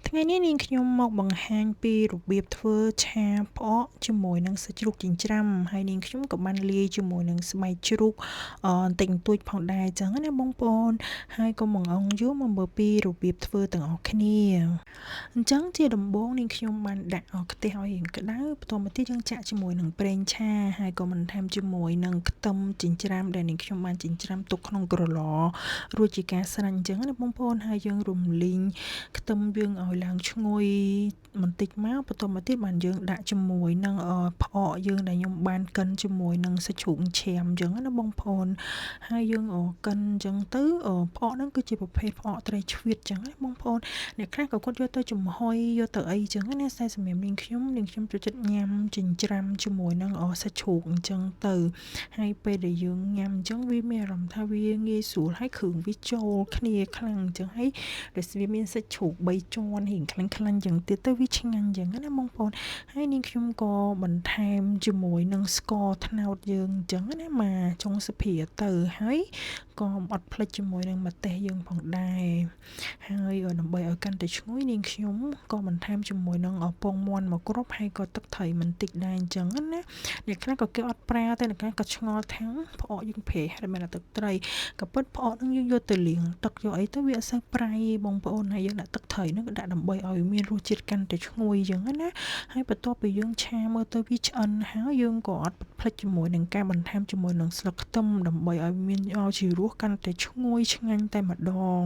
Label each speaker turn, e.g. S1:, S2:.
S1: ថ្ងៃនេះនាងខ្ញុំមកបង្ហាញពីរបៀបធ្វើឆាផ្អកជាមួយនឹងសាច់ជ្រូកចិញ្ច្រាំហើយនាងខ្ញុំក៏បានលាយជាមួយនឹងស្បែកជ្រូកបន្តិចបន្តួចផងដែរអញ្ចឹងណាបងប្អូនហើយក៏មកអង្យូរមកមើលពីរបៀបធ្វើទាំងអស់គ្នាអញ្ចឹងជាដំបូងនាងខ្ញុំបានដាក់ខ្ទះឲ្យរៀងក្តៅបន្តមកទៀតយើងចាក់ជាមួយនឹងប្រេងឆាហើយក៏បន្ថែមជាមួយនឹងខ្ទឹមចិញ្ច្រាំដែលនាងខ្ញុំបានចិញ្ច្រាំទុកក្នុងក្រឡរួចជាការស្រេចអញ្ចឹងណាបងប្អូនហើយយើងរំលីងខ្ទឹមយើងឲ្យឡើងឈ្ងុយបន្តិចមកបន្តមកទៀតបានយើងដាក់ជាមួយនឹងផ្អកយើងដែលខ្ញុំបានកិនជាមួយនឹងសាច់ជ្រូកឈាមអញ្ចឹងណាបងប្អូនហើយយើងកិនអញ្ចឹងទៅផ្អកហ្នឹងគឺជាប្រភេទផ្អកត្រីឆ្វៀតអញ្ចឹងណាបងប្អូនអ្នកខ្លះក៏គាត់យកទៅចំហុយយកទៅអីអញ្ចឹងណាតែសម្រាប់នាងខ្ញុំចូលចិត្តញ៉ាំចិញ្ច្រាំជាមួយនឹងសាច់ជ្រូកអញ្ចឹងទៅហើយពេលដែលយើងញ៉ាំអញ្ចឹងវាមានអារម្មណ៍ថាវាងាយស្រួលហើយគ្រឿងវាចូលគ្នាខ្លាំងអញ្ចឹងហើយដែលវាមានសាច់ជ្រូក3ជាន់រៀងខ្លាញ់អញ្ចឹងទៀតទៅវាឆ្ងាញ់អញ្ចឹងណាបងប្អូនហើយនាងខ្ញុំក៏បន្ថែមជាមួយនឹងស្ករត្នោតយើងអញ្ចឹងណាមកចុងសុភាទៅហើយក៏អត់ភ្លេចជាមួយនឹងម្ទេសយើងផងដែរហើយដើម្បីឲ្យកាន់តែឈ្ងុយនាងខ្ញុំក៏បន្ថែមជាមួយនឹងពងមាន់មកគ្រាប់ហើយក៏ទឹកត្រីបន្តិចដែរអញ្ចឹងណាអ្នកខ្លះក៏គេអត់ប្រើតែអ្នកខ្លះក៏ឆ្ងល់ថាផ្អកយើងប្រេះតែមានតែទឹកត្រីក៏ពិតផ្អកនឹងយើងយកទៅលាងទឹកយកអីទៅវាអត់សូវប្រៃបងប្អូនហើយយើងដាក់ទឹកត្រីនឹងក៏ដាក់ដើម្បីឲ្យមានរសជាតិកាន់តែឈ្ងុយអញ្ចឹងណាហើយបន្ទាប់ពីយើងឆាមើលទៅវាឆ្អិនហើយយើងក៏អត់ភ្លេចជាមួយនឹងការបន្ថែមជាមួយនឹងស្លឹកខ្ទឹមដើម្បីឲ្យមានជារសកាន់តែឈ្ងុយឆ្ងាញ់តែម្ដង